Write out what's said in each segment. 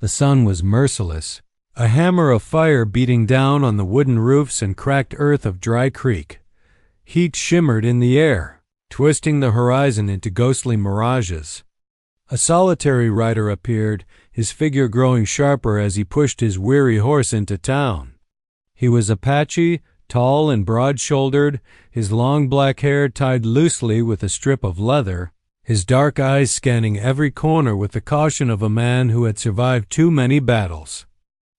The sun was merciless, a hammer of fire beating down on the wooden roofs and cracked earth of Dry Creek. Heat shimmered in the air, twisting the horizon into ghostly mirages. A solitary rider appeared, his figure growing sharper as he pushed his weary horse into town. He was Apache, tall and broad-shouldered, his long black hair tied loosely with a strip of leather, his dark eyes scanning every corner with the caution of a man who had survived too many battles.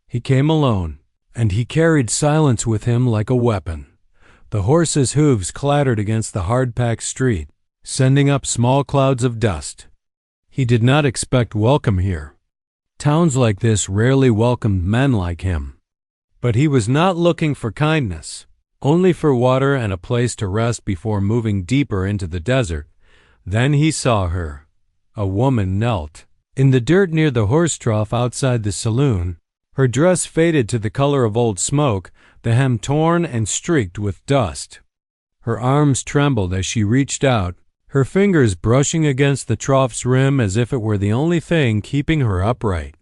He came alone, and he carried silence with him like a weapon. The horse's hooves clattered against the hard-packed street, sending up small clouds of dust. He did not expect welcome here. Towns like this rarely welcomed men like him. But he was not looking for kindness, only for water and a place to rest before moving deeper into the desert. Then he saw her. A woman knelt in the dirt near the horse trough outside the saloon, her dress faded to the color of old smoke, the hem torn and streaked with dust. Her arms trembled as she reached out, her fingers brushing against the trough's rim as if it were the only thing keeping her upright.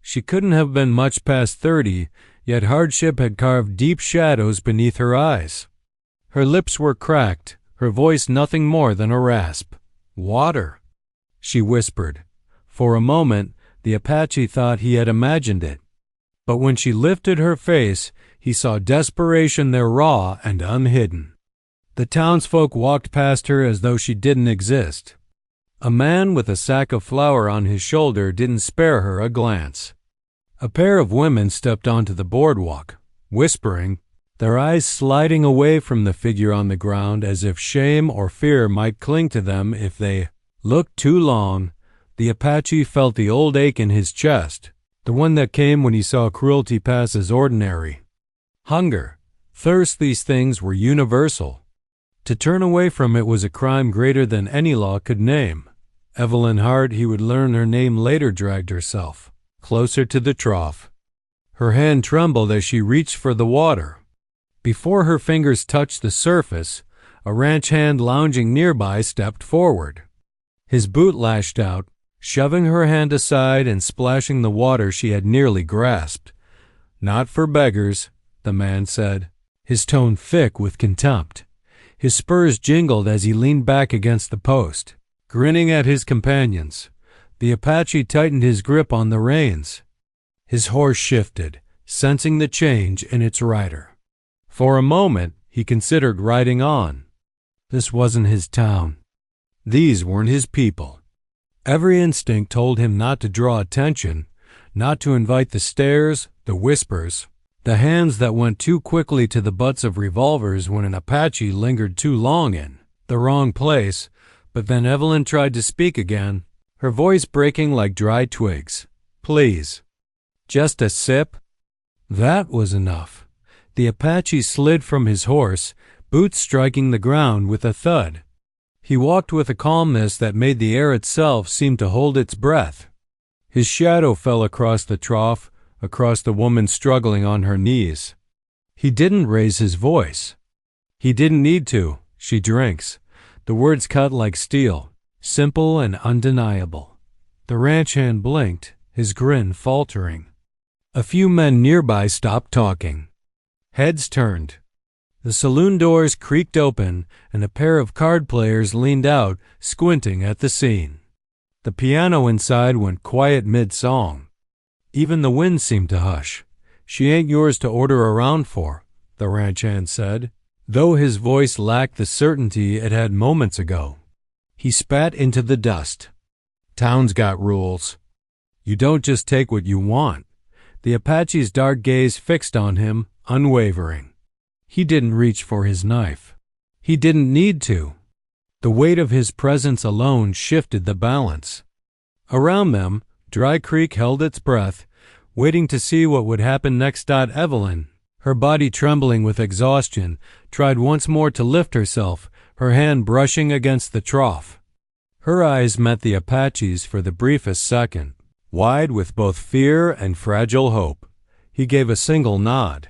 She couldn't have been much past 30, yet hardship had carved deep shadows beneath her eyes. Her lips were cracked, her voice nothing more than a rasp. "Water," she whispered. For a moment, the Apache thought he had imagined it. But when she lifted her face, he saw desperation there raw and unhidden. The townsfolk walked past her as though she didn't exist. A man with a sack of flour on his shoulder didn't spare her a glance. A pair of women stepped onto the boardwalk, whispering, their eyes sliding away from the figure on the ground as if shame or fear might cling to them if they looked too long. The Apache felt the old ache in his chest, the one that came when he saw cruelty pass as ordinary. Hunger, thirst, these things were universal. To turn away from it was a crime greater than any law could name. Evelyn Hart, he would learn her name later, dragged herself closer to the trough. Her hand trembled as she reached for the water. Before her fingers touched the surface, a ranch hand lounging nearby stepped forward. His boot lashed out, shoving her hand aside and splashing the water she had nearly grasped. "Not for beggars," the man said, his tone thick with contempt. His spurs jingled as he leaned back against the post, grinning at his companions. The Apache tightened his grip on the reins. His horse shifted, sensing the change in its rider. For a moment, he considered riding on. This wasn't his town. These weren't his people. Every instinct told him not to draw attention, not to invite the stares, the whispers, the hands that went too quickly to the butts of revolvers when an Apache lingered too long in the wrong place. But then Evelyn tried to speak again, her voice breaking like dry twigs. "Please. Just a sip?" That was enough. The Apache slid from his horse, boots striking the ground with a thud. He walked with a calmness that made the air itself seem to hold its breath. His shadow fell across the trough, across the woman struggling on her knees. He didn't raise his voice. He didn't need to. "She drinks." The words cut like steel, simple and undeniable. The ranch hand blinked, his grin faltering. A few men nearby stopped talking. Heads turned. The saloon doors creaked open, and a pair of card players leaned out, squinting at the scene. The piano inside went quiet mid-song. Even the wind seemed to hush. "She ain't yours to order around for," the ranch hand said, though his voice lacked the certainty it had moments ago. He spat into the dust. "Town's got rules. You don't just take what you want." The Apache's dark gaze fixed on him, unwavering. He didn't reach for his knife. He didn't need to. The weight of his presence alone shifted the balance. Around them, Dry Creek held its breath, waiting to see what would happen next. Evelyn, her body trembling with exhaustion, tried once more to lift herself, her hand brushing against the trough. Her eyes met the Apache's for the briefest second, wide with both fear and fragile hope. He gave a single nod.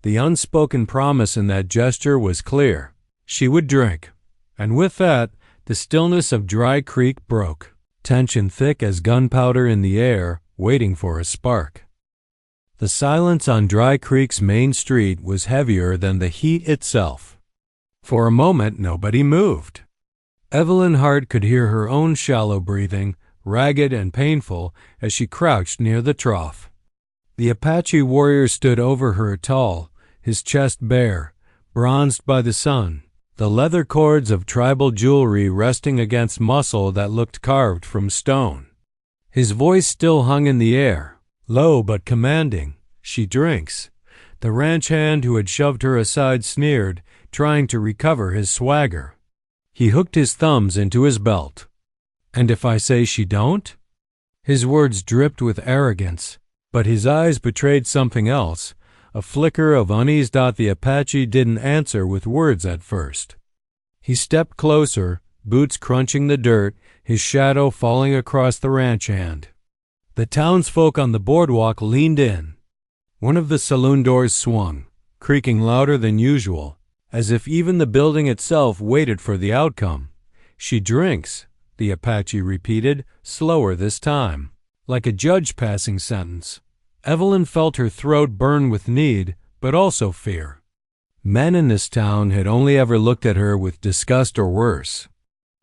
The unspoken promise in that gesture was clear. She would drink. And with that, the stillness of Dry Creek broke. Tension thick as gunpowder in the air, waiting for a spark. The silence on Dry Creek's main street was heavier than the heat itself. For a moment, nobody moved. Evelyn Hart could hear her own shallow breathing, ragged and painful, as she crouched near the trough. The Apache warrior stood over her tall, his chest bare, bronzed by the sun, the leather cords of tribal jewelry resting against muscle that looked carved from stone. His voice still hung in the air, low but commanding. "She drinks." The ranch hand who had shoved her aside sneered, trying to recover his swagger. He hooked his thumbs into his belt. "And if I say she don't?" His words dripped with arrogance, but his eyes betrayed something else, a flicker of unease. The Apache didn't answer with words at first. He stepped closer, boots crunching the dirt, his shadow falling across the ranch hand. The townsfolk on the boardwalk leaned in. One of the saloon doors swung, creaking louder than usual, as if even the building itself waited for the outcome. "She drinks," the Apache repeated, slower this time, like a judge passing sentence. Evelyn felt her throat burn with need, but also fear. Men in this town had only ever looked at her with disgust or worse.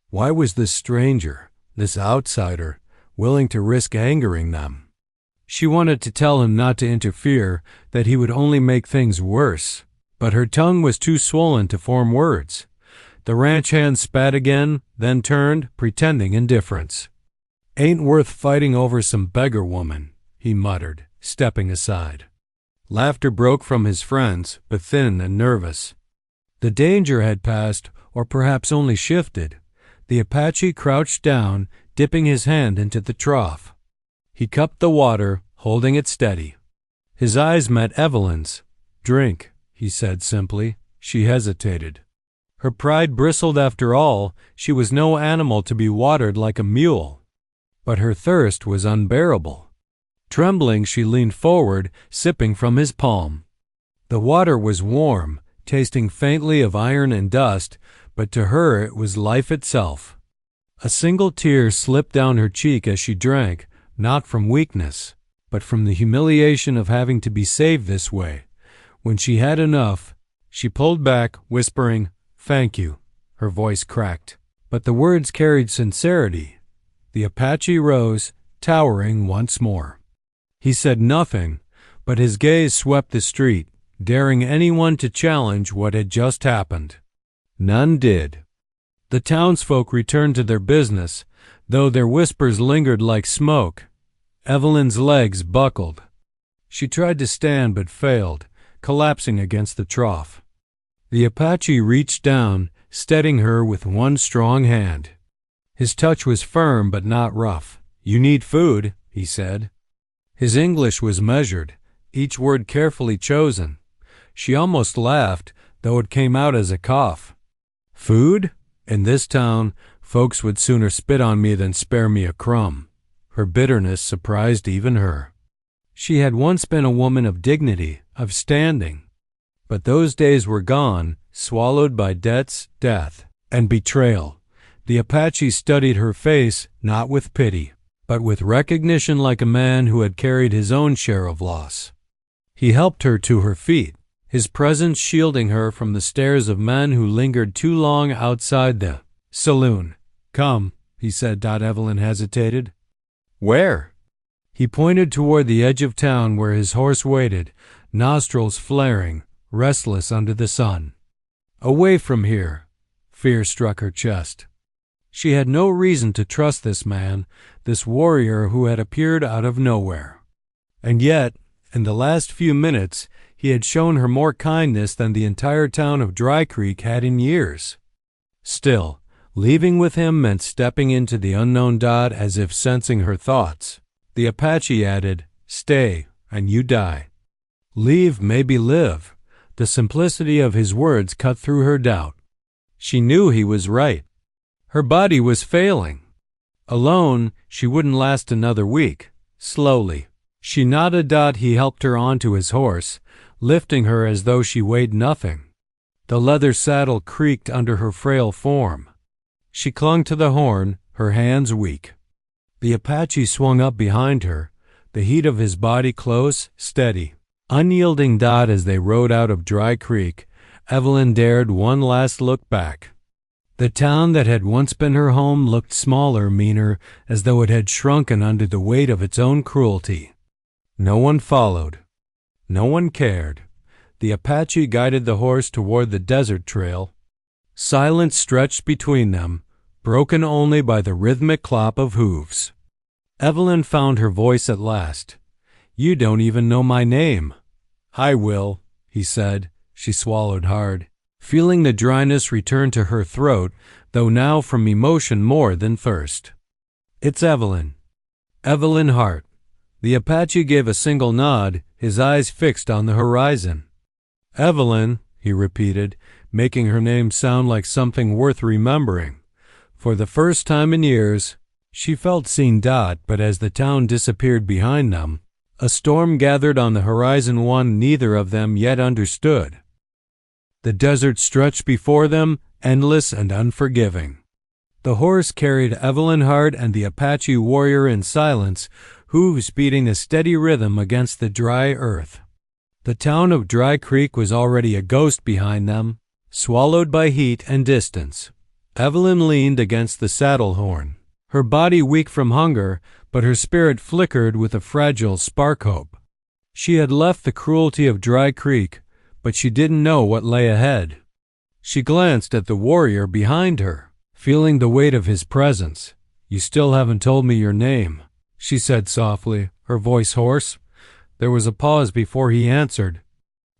Why was this stranger, this outsider, willing to risk angering them? She wanted to tell him not to interfere, that he would only make things worse, but her tongue was too swollen to form words. The ranch hand spat again, then turned, pretending indifference. "Ain't worth fighting over some beggar woman," he muttered, stepping aside. Laughter broke from his friends, but thin and nervous. The danger had passed, or perhaps only shifted. The Apache crouched down, dipping his hand into the trough. He cupped the water, holding it steady. His eyes met Evelyn's. "Drink," he said simply. She hesitated. Her pride bristled. After all, she was no animal to be watered like a mule. But her thirst was unbearable. Trembling, she leaned forward, sipping from his palm. The water was warm, tasting faintly of iron and dust, but to her it was life itself. A single tear slipped down her cheek as she drank, not from weakness, but from the humiliation of having to be saved this way. When she had enough, she pulled back, whispering, "Thank you." Her voice cracked, but the words carried sincerity. The Apache rose, towering once more. He said nothing, but his gaze swept the street, daring anyone to challenge what had just happened. None did. The townsfolk returned to their business, though their whispers lingered like smoke. Evelyn's legs buckled. She tried to stand but failed, collapsing against the trough. The Apache reached down, steadying her with one strong hand. His touch was firm but not rough. "You need food," he said. His English was measured, each word carefully chosen. She almost laughed, though it came out as a cough. "Food? In this town, folks would sooner spit on me than spare me a crumb." Her bitterness surprised even her. She had once been a woman of dignity, of standing. But those days were gone, swallowed by debts, death, and betrayal. The Apache studied her face, not with pity, but with recognition, like a man who had carried his own share of loss. He helped her to her feet, his presence shielding her from the stares of men who lingered too long outside the saloon. "Come," he said. Evelyn hesitated. "Where?" He pointed toward the edge of town where his horse waited, nostrils flaring, restless under the sun. "Away from here." Fear struck her chest. She had no reason to trust this man, this warrior who had appeared out of nowhere. And yet, in the last few minutes, he had shown her more kindness than the entire town of Dry Creek had in years. Still, leaving with him meant stepping into the unknown. As if sensing her thoughts, the Apache added, "Stay, and you die." Leave, maybe live. The simplicity of his words cut through her doubt. She knew he was right. Her body was failing. Alone, she wouldn't last another week. Slowly, she nodded. He helped her onto his horse, lifting her as though she weighed nothing. The leather saddle creaked under her frail form. She clung to the horn, her hands weak. The Apache swung up behind her, the heat of his body close, steady, unyielding. As they rode out of Dry Creek, Evelyn dared one last look back. The town that had once been her home looked smaller, meaner, as though it had shrunken under the weight of its own cruelty. No one followed. No one cared. The Apache guided the horse toward the desert trail. Silence stretched between them, broken only by the rhythmic clop of hooves. Evelyn found her voice at last. "You don't even know my name." "I will," he said. She swallowed hard, feeling the dryness return to her throat, though now from emotion more than thirst. "It's Evelyn. Evelyn Hart." The Apache gave a single nod, his eyes fixed on the horizon. "Evelyn," he repeated, making her name sound like something worth remembering. For the first time in years, she felt seen. But as the town disappeared behind them, a storm gathered on the horizon, one neither of them yet understood. The desert stretched before them, endless and unforgiving. The horse carried Evelyn Hart and the Apache warrior in silence, hooves beating a steady rhythm against the dry earth. The town of Dry Creek was already a ghost behind them, swallowed by heat and distance. Evelyn leaned against the saddle horn, her body weak from hunger, but her spirit flickered with a fragile spark hope. She had left the cruelty of Dry Creek, but she didn't know what lay ahead. She glanced at the warrior behind her, feeling the weight of his presence. "You still haven't told me your name," she said softly, her voice hoarse. There was a pause before he answered.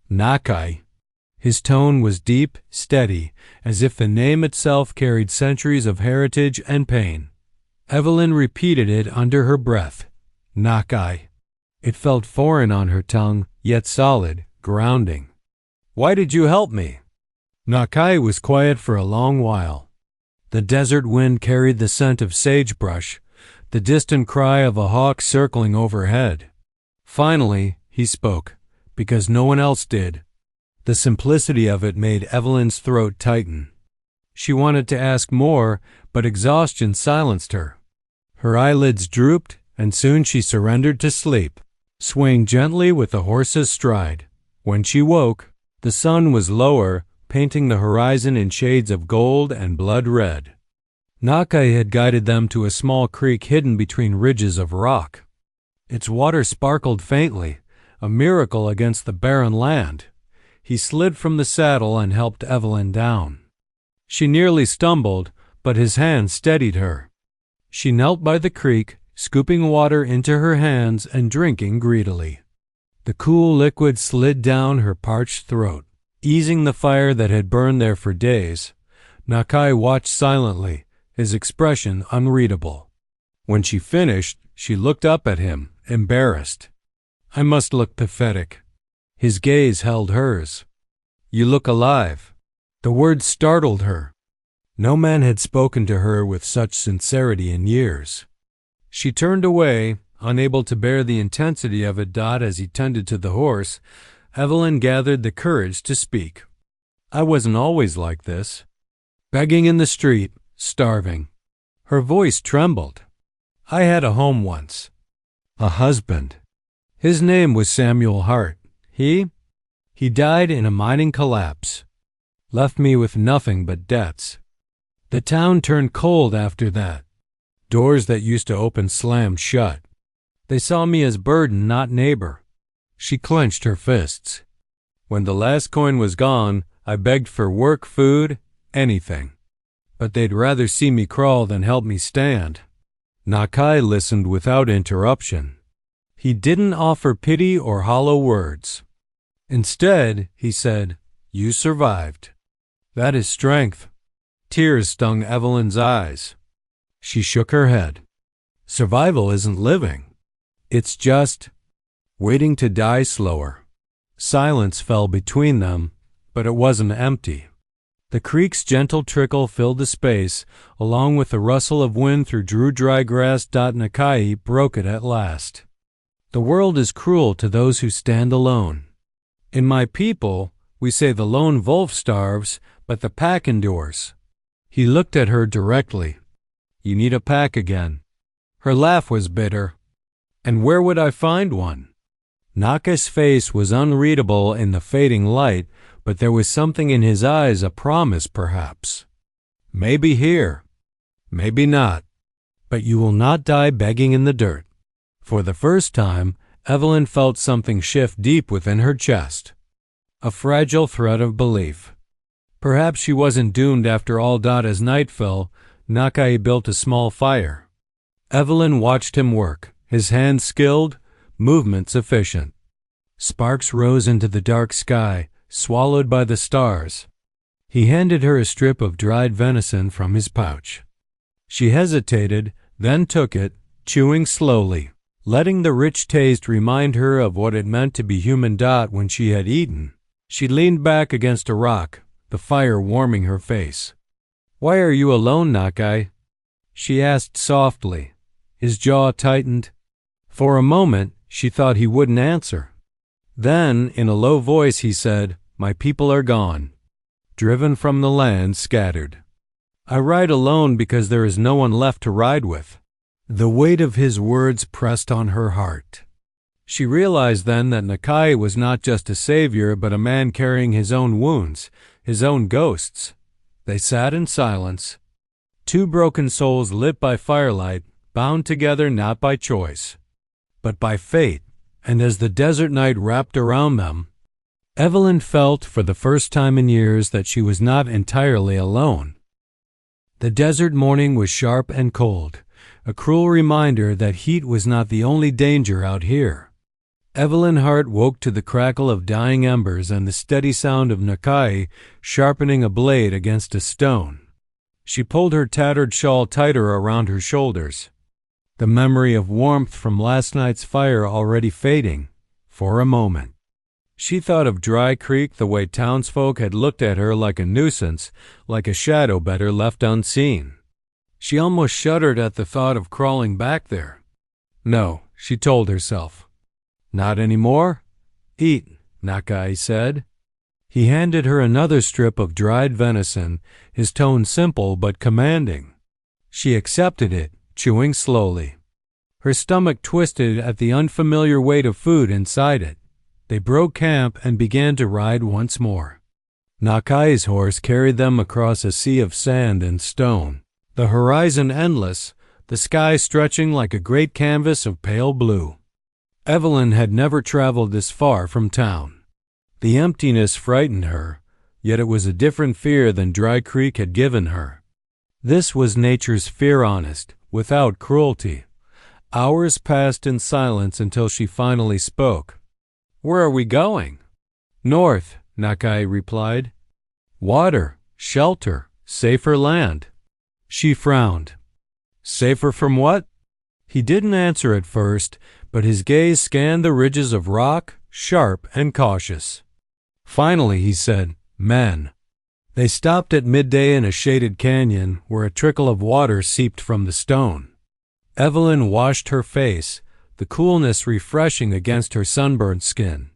"Nakai." His tone was deep, steady, as if the name itself carried centuries of heritage and pain. Evelyn repeated it under her breath. Nakai. It felt foreign on her tongue, yet solid, grounding. "Why did you help me?" Nakai was quiet for a long while. The desert wind carried the scent of sagebrush, the distant cry of a hawk circling overhead. Finally, he spoke, because no one else did. The simplicity of it made Evelyn's throat tighten. She wanted to ask more, but exhaustion silenced her. Her eyelids drooped, and soon she surrendered to sleep, swaying gently with the horse's stride. When she woke, the sun was lower, painting the horizon in shades of gold and blood red. Nakai had guided them to a small creek hidden between ridges of rock. Its water sparkled faintly, a miracle against the barren land. He slid from the saddle and helped Evelyn down. She nearly stumbled, but his hand steadied her. She knelt by the creek, scooping water into her hands and drinking greedily. The cool liquid slid down her parched throat, easing the fire that had burned there for days. Nakai watched silently, his expression unreadable. When she finished, she looked up at him, embarrassed. "I must look pathetic." His gaze held hers. "You look alive." The words startled her. No man had spoken to her with such sincerity in years. She turned away, unable to bear the intensity of it. As he tended to the horse, Evelyn gathered the courage to speak. "I wasn't always like this. Begging in the street, starving." Her voice trembled. "I had a home once. A husband. His name was Samuel Hart. He died in a mining collapse. Left me with nothing but debts. The town turned cold after that. Doors that used to open slammed shut. They saw me as burden, not neighbor." She clenched her fists. "When the last coin was gone, I begged for work, food, anything. But they'd rather see me crawl than help me stand." Nakai listened without interruption. He didn't offer pity or hollow words. Instead, he said, "You survived. That is strength." Tears stung Evelyn's eyes. She shook her head. "Survival isn't living. It's just waiting to die slower." Silence fell between them, but it wasn't empty. The creek's gentle trickle filled the space, along with the rustle of wind through dry grass. Nakai broke it at last. "The world is cruel to those who stand alone. In my people, we say the lone wolf starves, but the pack endures." He looked at her directly. "You need a pack again." Her laugh was bitter. And where would I find one? Naka's face was unreadable in the fading light, but there was something in his eyes, a promise perhaps. Maybe here, maybe not, but you will not die begging in the dirt. For the first time, Evelyn felt something shift deep within her chest. A fragile thread of belief. Perhaps she wasn't doomed after all. As night fell, Nakai built a small fire. Evelyn watched him work, his hands skilled, movements efficient. Sparks rose into the dark sky, swallowed by the stars. He handed her a strip of dried venison from his pouch. She hesitated, then took it, chewing slowly, letting the rich taste remind her of what it meant to be human. When she had eaten, she leaned back against a rock, the fire warming her face. "Why are you alone, Nakai?" she asked softly. His jaw tightened. For a moment, she thought he wouldn't answer. Then, in a low voice, he said, "My people are gone, driven from the land, scattered. I ride alone because there is no one left to ride with." The weight of his words pressed on her heart. She realized then that Nakai was not just a savior, but a man carrying his own wounds, his own ghosts. They sat in silence, two broken souls lit by firelight, bound together not by choice, but by fate. And as the desert night wrapped around them, Evelyn felt for the first time in years that she was not entirely alone. The desert morning was sharp and cold, a cruel reminder that heat was not the only danger out here. Evelyn's heart woke to the crackle of dying embers and the steady sound of Nakai sharpening a blade against a stone. She pulled her tattered shawl tighter around her shoulders, the memory of warmth from last night's fire already fading. For a moment, she thought of Dry Creek, the way townsfolk had looked at her like a nuisance, like a shadow better left unseen. She almost shuddered at the thought of crawling back there. No, she told herself. Not anymore. Eat, Nakai said. He handed her another strip of dried venison, his tone simple but commanding. She accepted it, chewing slowly. Her stomach twisted at the unfamiliar weight of food inside it. They broke camp and began to ride once more. Nakai's horse carried them across a sea of sand and stone, the horizon endless, the sky stretching like a great canvas of pale blue. Evelyn had never traveled this far from town. The emptiness frightened her, yet it was a different fear than Dry Creek had given her. This was nature's fear, honest, without cruelty. Hours passed in silence until she finally spoke. "Where are we going?" "North," Nakai replied. "Water, shelter, safer land." She frowned. "Safer from what?" He didn't answer at first, but his gaze scanned the ridges of rock, sharp and cautious. Finally he said, "Men." They stopped at midday in a shaded canyon where a trickle of water seeped from the stone. Evelyn washed her face, the coolness refreshing against her sunburned skin.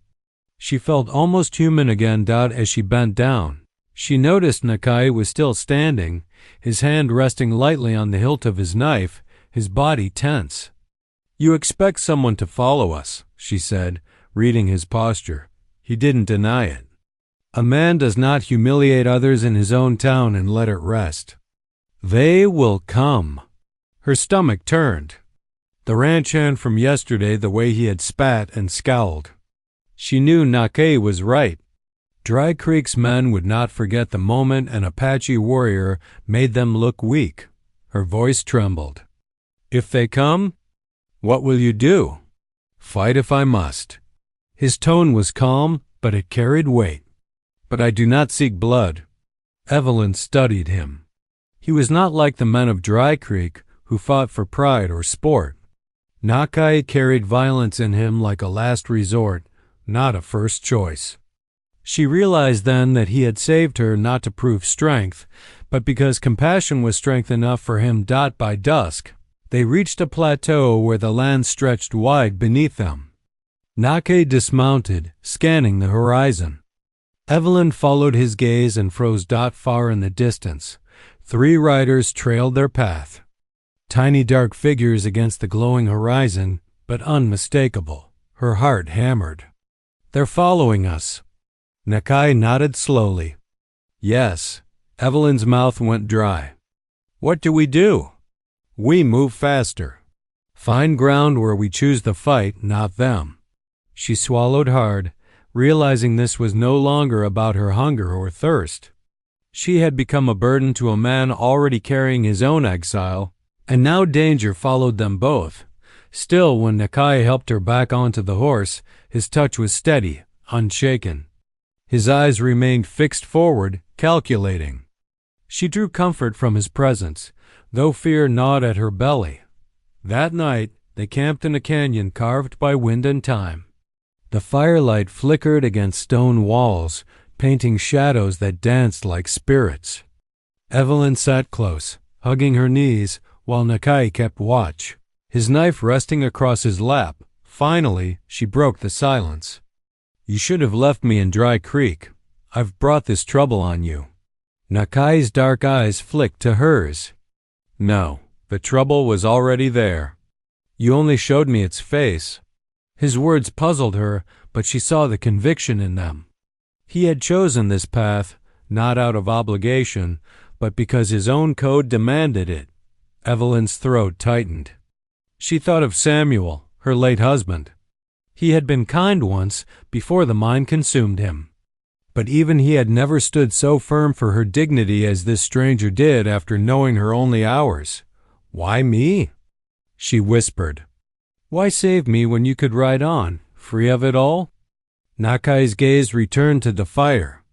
She felt almost human again. As she bent down, she noticed Nakai was still standing, his hand resting lightly on the hilt of his knife, his body tense. "You expect someone to follow us," she said, reading his posture. He didn't deny it. A man does not humiliate others in his own town and let it rest. "They will come." Her stomach turned. The ranch hand from yesterday, the way he had spat and scowled. She knew Nakai was right. Dry Creek's men would not forget the moment an Apache warrior made them look weak. Her voice trembled. "If they come, what will you do?" "Fight if I must." His tone was calm, but it carried weight. "But I do not seek blood." Evelyn studied him. He was not like the men of Dry Creek who fought for pride or sport. Nakai carried violence in him like a last resort, not a first choice. She realized then that he had saved her not to prove strength, but because compassion was strength enough for him. By dusk, they reached a plateau where the land stretched wide beneath them. Nakai dismounted, scanning the horizon. Evelyn followed his gaze and froze. Far in the distance, 3 riders trailed their path. Tiny dark figures against the glowing horizon, but unmistakable. Her heart hammered. "They're following us." Nakai nodded slowly. "Yes." Evelyn's mouth went dry. "What do we do?" "We move faster. Find ground where we choose the fight, not them." She swallowed hard, realizing this was no longer about her hunger or thirst. She had become a burden to a man already carrying his own exile, and now danger followed them both. Still, when Nakai helped her back onto the horse, his touch was steady, unshaken. His eyes remained fixed forward, calculating. She drew comfort from his presence, though fear gnawed at her belly. That night, they camped in a canyon carved by wind and time. The firelight flickered against stone walls, painting shadows that danced like spirits. Evelyn sat close, hugging her knees, while Nakai kept watch, his knife resting across his lap. Finally, she broke the silence. "You should have left me in Dry Creek. I've brought this trouble on you." Nakai's dark eyes flicked to hers. "No, the trouble was already there. You only showed me its face." His words puzzled her, but she saw the conviction in them. He had chosen this path, not out of obligation, but because his own code demanded it. Evelyn's throat tightened. She thought of Samuel, her late husband. He had been kind once, before the mind consumed him. But even he had never stood so firm for her dignity as this stranger did after knowing her only hours. "Why me?" she whispered. "Why save me when you could ride on, free of it all?" Nakai's gaze returned to the fire.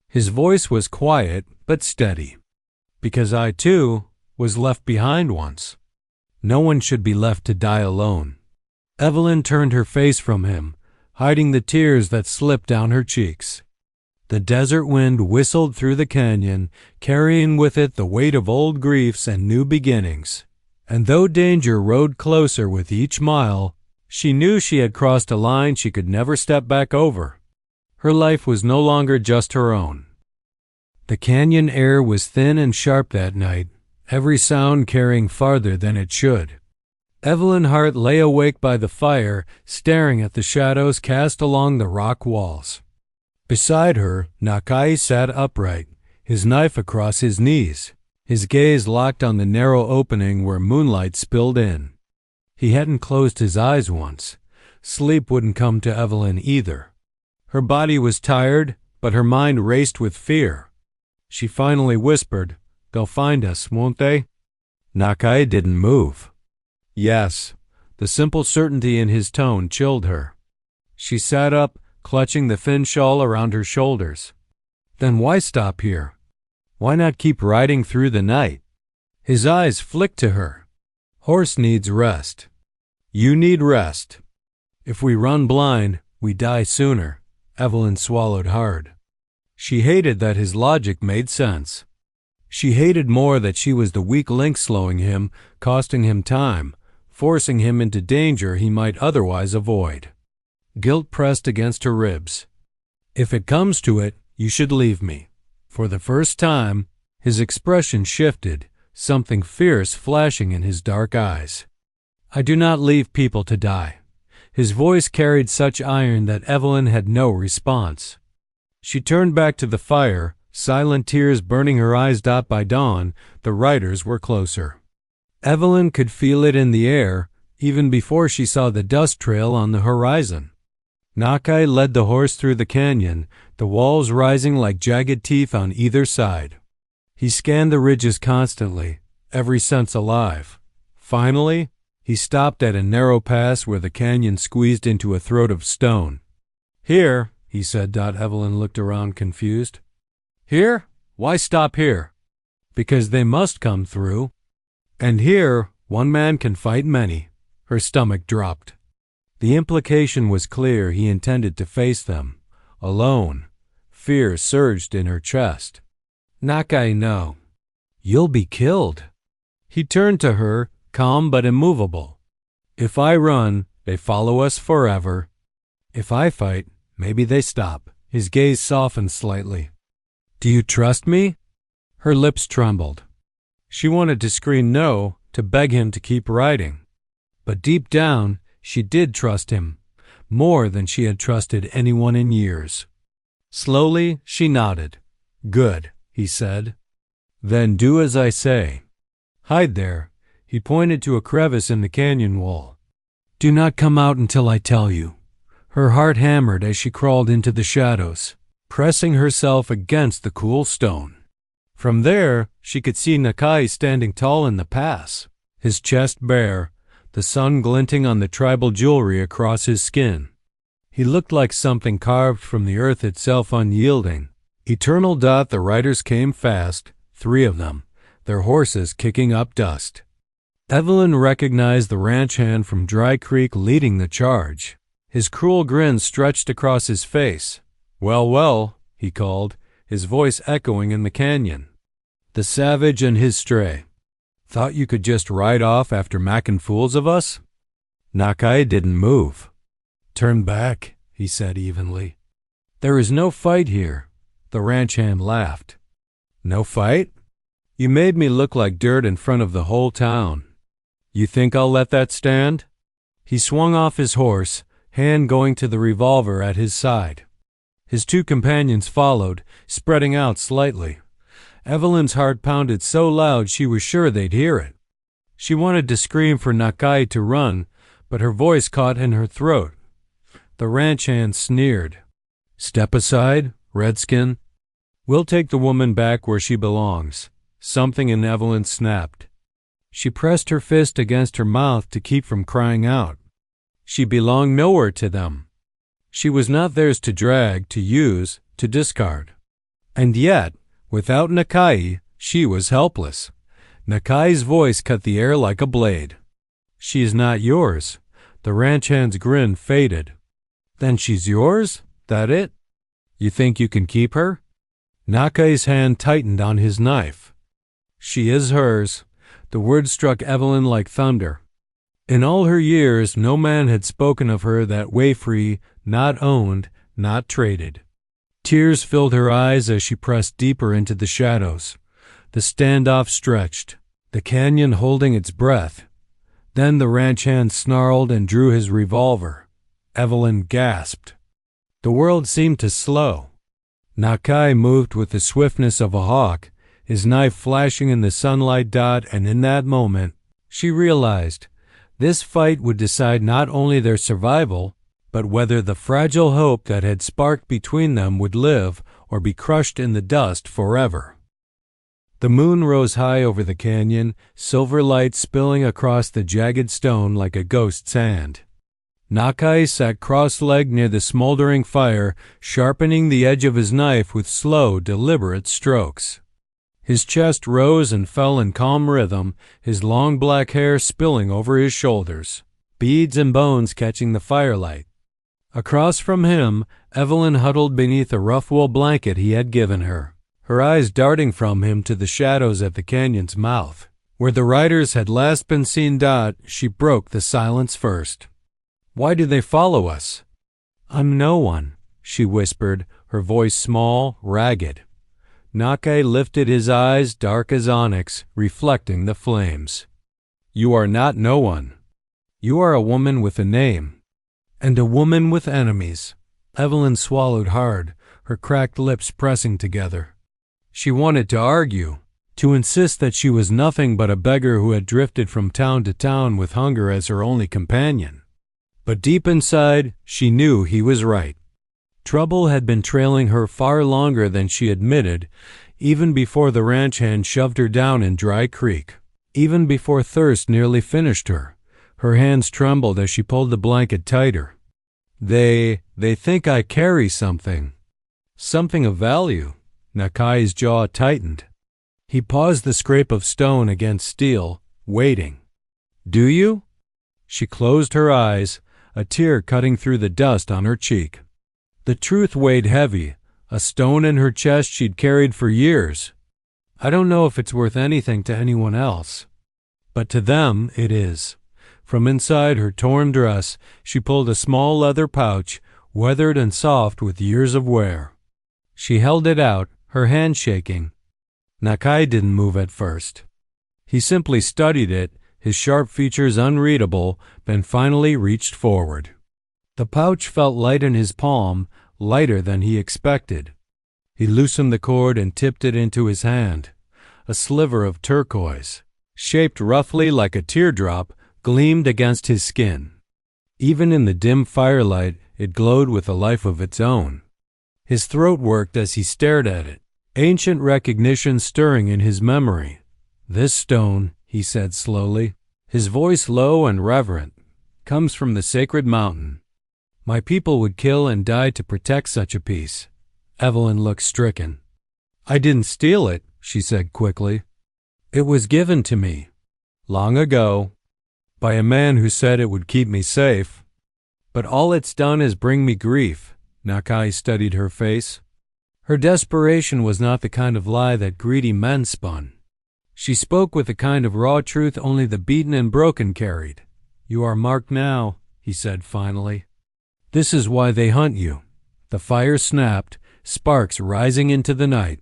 His voice was quiet but steady. "Because I, too, was left behind once. No one should be left to die alone." Evelyn turned her face from him, hiding the tears that slipped down her cheeks. The desert wind whistled through the canyon, carrying with it the weight of old griefs and new beginnings. And though danger rode closer with each mile, she knew she had crossed a line she could never step back over. Her life was no longer just her own. The canyon air was thin and sharp that night, every sound carrying farther than it should. Evelyn Hart lay awake by the fire, staring at the shadows cast along the rock walls. Beside her, Nakai sat upright, his knife across his knees, his gaze locked on the narrow opening where moonlight spilled in. He hadn't closed his eyes once. Sleep wouldn't come to Evelyn either. Her body was tired, but her mind raced with fear. She finally whispered, "They'll find us, won't they?" Nakai didn't move. "Yes." The simple certainty in his tone chilled her. She sat up, clutching the thin shawl around her shoulders. "Then why stop here? Why not keep riding through the night?" His eyes flicked to her. "Horse needs rest. You need rest. If we run blind, we die sooner." Evelyn swallowed hard. She hated that his logic made sense. She hated more that she was the weak link slowing him, costing him time, forcing him into danger he might otherwise avoid. Guilt pressed against her ribs. "If it comes to it, you should leave me." For the first time, his expression shifted, something fierce flashing in his dark eyes. "I do not leave people to die." His voice carried such iron that Evelyn had no response. She turned back to the fire, silent tears burning her eyes. By dawn, the riders were closer. Evelyn could feel it in the air, even before she saw the dust trail on the horizon. Nakai led the horse through the canyon, the walls rising like jagged teeth on either side. He scanned the ridges constantly, every sense alive. Finally, he stopped at a narrow pass where the canyon squeezed into a throat of stone. "Here," he said. Evelyn looked around confused. "Here? Why stop here?" "Because they must come through. And here, one man can fight many." Her stomach dropped. The implication was clear. He intended to face them, alone. Fear surged in her chest. "Nakai, no. You'll be killed." He turned to her, calm but immovable. "If I run, they follow us forever. If I fight, maybe they stop." His gaze softened slightly. "Do you trust me?" Her lips trembled. She wanted to scream no, to beg him to keep riding. But deep down, She did trust him, more than she had trusted anyone in years. Slowly, she nodded. "Good," he said. "Then do as I say. Hide there." He pointed to a crevice in the canyon wall. "Do not come out until I tell you." Her heart hammered as she crawled into the shadows, pressing herself against the cool stone. From there, she could see Nakai standing tall in the pass, his chest bare, the sun glinting on the tribal jewelry across his skin. He looked like something carved from the earth itself, unyielding. Eternal. The riders came fast, 3 of them, their horses kicking up dust. Evelyn recognized the ranch hand from Dry Creek leading the charge. His cruel grin stretched across his face. "Well, well," he called, his voice echoing in the canyon. "The savage and his stray. Thought you could just ride off after macking fools of us?" Nakai didn't move. "Turn back," he said evenly. "There is no fight here." The ranch hand laughed. "No fight? You made me look like dirt in front of the whole town. You think I'll let that stand?" He swung off his horse, hand going to the revolver at his side. His 2 companions followed, spreading out slightly. Evelyn's heart pounded so loud she was sure they'd hear it. She wanted to scream for Nakai to run, but her voice caught in her throat. The ranch hand sneered. "Step aside, Redskin. We'll take the woman back where she belongs." Something in Evelyn snapped. She pressed her fist against her mouth to keep from crying out. She belonged nowhere to them. She was not theirs to drag, to use, to discard. And yet, without Nakai, she was helpless. Nakai's voice cut the air like a blade. "She is not yours." The ranch hand's grin faded. "Then she's yours? That it? You think you can keep her?" Nakai's hand tightened on his knife. "She is hers." The word struck Evelyn like thunder. In all her years, no man had spoken of her that way, free, not owned, not traded. Tears filled her eyes as she pressed deeper into the shadows. The standoff stretched, the canyon holding its breath. Then the ranch hand snarled and drew his revolver. Evelyn gasped. The world seemed to slow. Nakai moved with the swiftness of a hawk, his knife flashing in the sunlight. And in that moment, she realized this fight would decide not only their survival, but whether the fragile hope that had sparked between them would live or be crushed in the dust forever. The moon rose high over the canyon, silver light spilling across the jagged stone like a ghost's hand. Nakai sat cross-legged near the smoldering fire, sharpening the edge of his knife with slow, deliberate strokes. His chest rose and fell in calm rhythm, his long black hair spilling over his shoulders, beads and bones catching the firelight. Across from him, Evelyn huddled beneath a rough wool blanket he had given her, her eyes darting from him to the shadows at the canyon's mouth. Where the riders had last been seen. She broke the silence first. "Why do they follow us?" "I'm no one," she whispered, her voice small, ragged. Nakai lifted his eyes, dark as onyx, reflecting the flames. "You are not no one. You are a woman with a name. And a woman with enemies." Evelyn swallowed hard, her cracked lips pressing together. She wanted to argue, to insist that she was nothing but a beggar who had drifted from town to town with hunger as her only companion. But deep inside, she knew he was right. Trouble had been trailing her far longer than she admitted, even before the ranch hand shoved her down in Dry Creek, even before thirst nearly finished her. Her hands trembled as she pulled the blanket tighter. They think I carry something. Something of value." Nakai's jaw tightened. He paused the scrape of stone against steel, waiting. "Do you?" She closed her eyes, a tear cutting through the dust on her cheek. The truth weighed heavy, a stone in her chest she'd carried for years. "I don't know if it's worth anything to anyone else, but to them it is." From inside her torn dress, she pulled a small leather pouch, weathered and soft with years of wear. She held it out, her hand shaking. Nakai didn't move at first. He simply studied it, his sharp features unreadable, Ben finally reached forward. The pouch felt light in his palm, lighter than he expected. He loosened the cord and tipped it into his hand. A sliver of turquoise, shaped roughly like a teardrop, gleamed against his skin. Even in the dim firelight, it glowed with a life of its own. His throat worked as he stared at it, ancient recognition stirring in his memory. "This stone," he said slowly, his voice low and reverent, "comes from the sacred mountain. My people would kill and die to protect such a piece." Evelyn looked stricken. "I didn't steal it," she said quickly. "It was given to me, long ago, by a man who said it would keep me safe. But all it's done is bring me grief." Nakai studied her face. Her desperation was not the kind of lie that greedy men spun. She spoke with the kind of raw truth only the beaten and broken carried. "You are marked now," he said finally. "This is why they hunt you." The fire snapped, sparks rising into the night.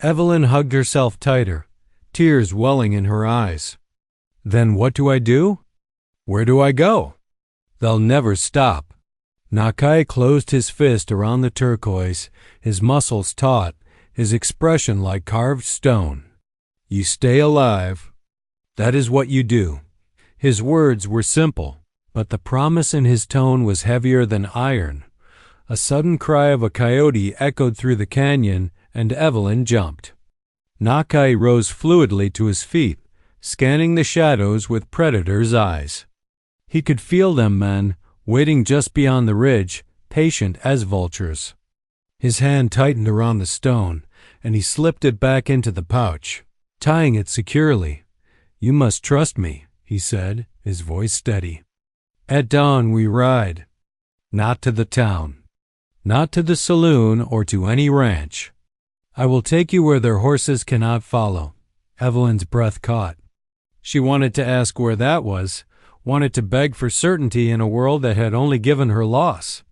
Evelyn hugged herself tighter, tears welling in her eyes. "Then what do I do? Where do I go? They'll never stop." Nakai closed his fist around the turquoise, his muscles taut, his expression like carved stone. "You stay alive. That is what you do." His words were simple, but the promise in his tone was heavier than iron. A sudden cry of a coyote echoed through the canyon, and Evelyn jumped. Nakai rose fluidly to his feet, scanning the shadows with predator's eyes. He could feel them, men, waiting just beyond the ridge, patient as vultures. His hand tightened around the stone, and he slipped it back into the pouch, tying it securely. "You must trust me," he said, his voice steady. "At dawn we ride. Not to the town. Not to the saloon or to any ranch. I will take you where their horses cannot follow." Evelyn's breath caught. She wanted to ask where that was, wanted to beg for certainty in a world that had only given her loss.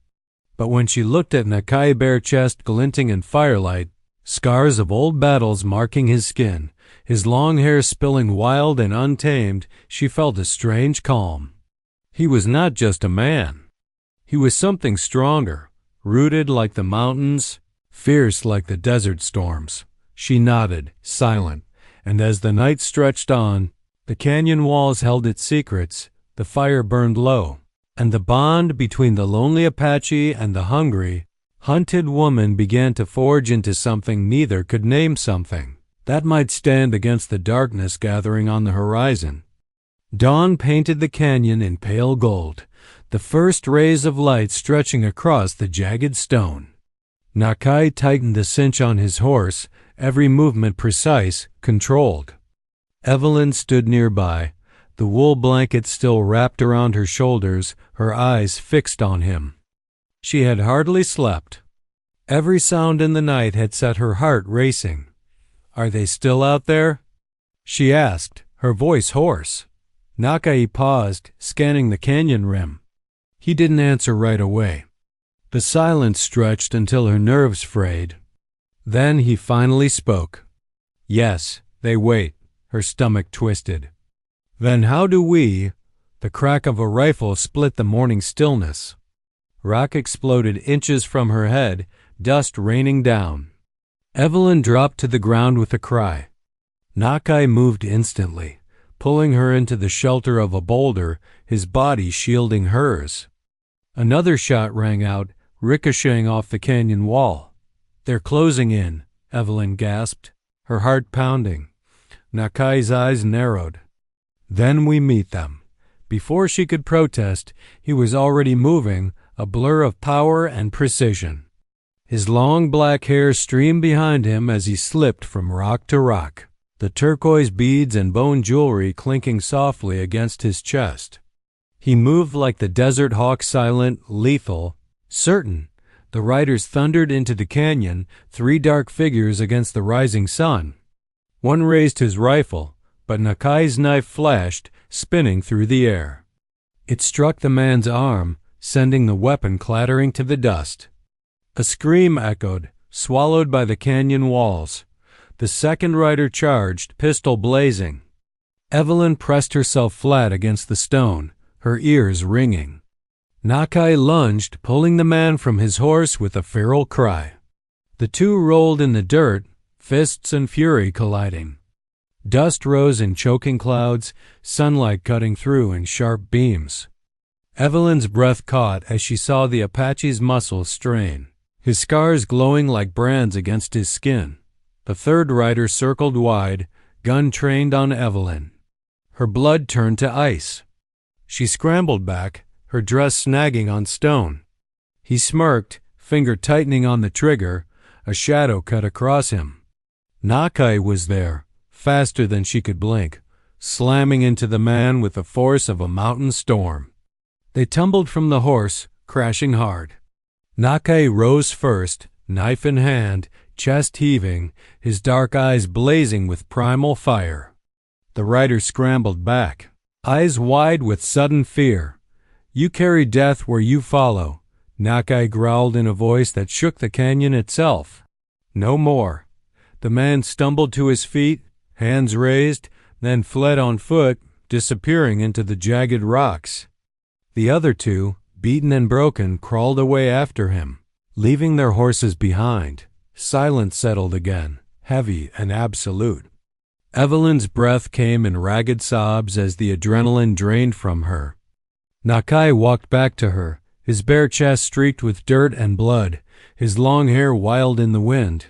But when she looked at Nakai's bare chest glinting in firelight, scars of old battles marking his skin, his long hair spilling wild and untamed, she felt a strange calm. He was not just a man. He was something stronger, rooted like the mountains, fierce like the desert storms. She nodded, silent, and as the night stretched on, the canyon walls held its secrets, the fire burned low, and the bond between the lonely Apache and the hungry, hunted woman began to forge into something neither could name, something that might stand against the darkness gathering on the horizon. Dawn painted the canyon in pale gold, the first rays of light stretching across the jagged stone. Nakai tightened the cinch on his horse, every movement precise, controlled. Evelyn stood nearby, the wool blanket still wrapped around her shoulders, her eyes fixed on him. She had hardly slept. Every sound in the night had set her heart racing. "Are they still out there?" she asked, her voice hoarse. Nakai paused, scanning the canyon rim. He didn't answer right away. The silence stretched until her nerves frayed. Then he finally spoke. "Yes, they wait." Her stomach twisted. "Then how do we—" The crack of a rifle split the morning stillness. Rock exploded inches from her head, dust raining down. Evelyn dropped to the ground with a cry. Nakai moved instantly, pulling her into the shelter of a boulder, his body shielding hers. Another shot rang out, ricocheting off the canyon wall. "They're closing in," Evelyn gasped, her heart pounding. Nakai's eyes narrowed. "Then we meet them." Before she could protest, he was already moving, a blur of power and precision. His long black hair streamed behind him as he slipped from rock to rock, the turquoise beads and bone jewelry clinking softly against his chest. He moved like the desert hawk, silent, lethal, certain. The riders thundered into the canyon, three dark figures against the rising sun. One raised his rifle, but Nakai's knife flashed, spinning through the air. It struck the man's arm, sending the weapon clattering to the dust. A scream echoed, swallowed by the canyon walls. The second rider charged, pistol blazing. Evelyn pressed herself flat against the stone, her ears ringing. Nakai lunged, pulling the man from his horse with a feral cry. The two rolled in the dirt, fists and fury colliding. Dust rose in choking clouds, sunlight cutting through in sharp beams. Evelyn's breath caught as she saw the Apache's muscles strain, his scars glowing like brands against his skin. The third rider circled wide, gun trained on Evelyn. Her blood turned to ice. She scrambled back, her dress snagging on stone. He smirked, finger tightening on the trigger, a shadow cut across him. Nakai was there, faster than she could blink, slamming into the man with the force of a mountain storm. They tumbled from the horse, crashing hard. Nakai rose first, knife in hand, chest heaving, his dark eyes blazing with primal fire. The rider scrambled back, eyes wide with sudden fear. "You carry death where you follow," Nakai growled in a voice that shook the canyon itself. No more. The man stumbled to his feet, hands raised, then fled on foot, disappearing into the jagged rocks. The other two, beaten and broken, crawled away after him, leaving their horses behind. Silence settled again, heavy and absolute. Evelyn's breath came in ragged sobs as the adrenaline drained from her. Nakai walked back to her, his bare chest streaked with dirt and blood, his long hair wild in the wind.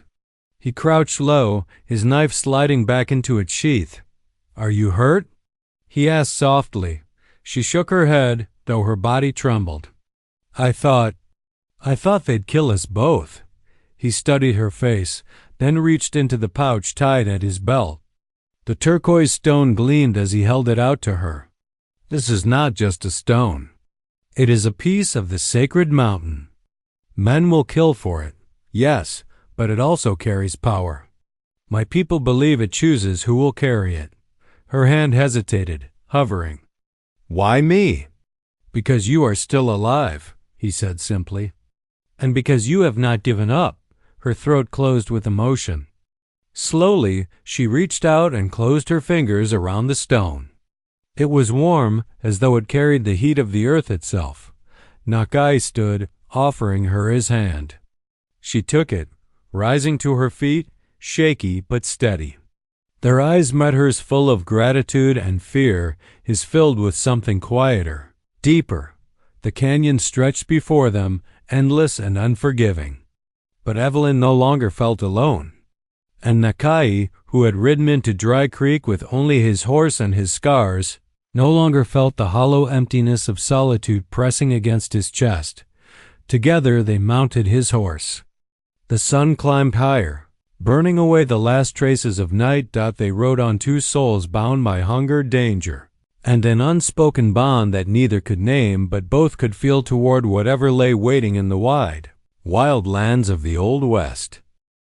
He crouched low, his knife sliding back into its sheath. "Are you hurt?" he asked softly. She shook her head, though her body trembled. I thought they'd kill us both." He studied her face, then reached into the pouch tied at his belt. The turquoise stone gleamed as he held it out to her. "This is not just a stone. It is a piece of the sacred mountain. Men will kill for it, yes, but it also carries power. My people believe it chooses who will carry it." Her hand hesitated, hovering. "Why me?" "Because you are still alive," he said simply. "And because you have not given up." Her throat closed with emotion. Slowly, she reached out and closed her fingers around the stone. It was warm, as though it carried the heat of the earth itself. Nakai stood, offering her his hand. She took it, rising to her feet, shaky but steady. Their eyes met hers, full of gratitude and fear, his filled with something quieter, deeper. The canyon stretched before them, endless and unforgiving. But Evelyn no longer felt alone. And Nakai, who had ridden into Dry Creek with only his horse and his scars, no longer felt the hollow emptiness of solitude pressing against his chest. Together they mounted his horse. The sun climbed higher. Burning away the last traces of night, they rode on two souls bound by hunger, danger, and an unspoken bond that neither could name, but both could feel toward whatever lay waiting in the wide, wild lands of the Old West.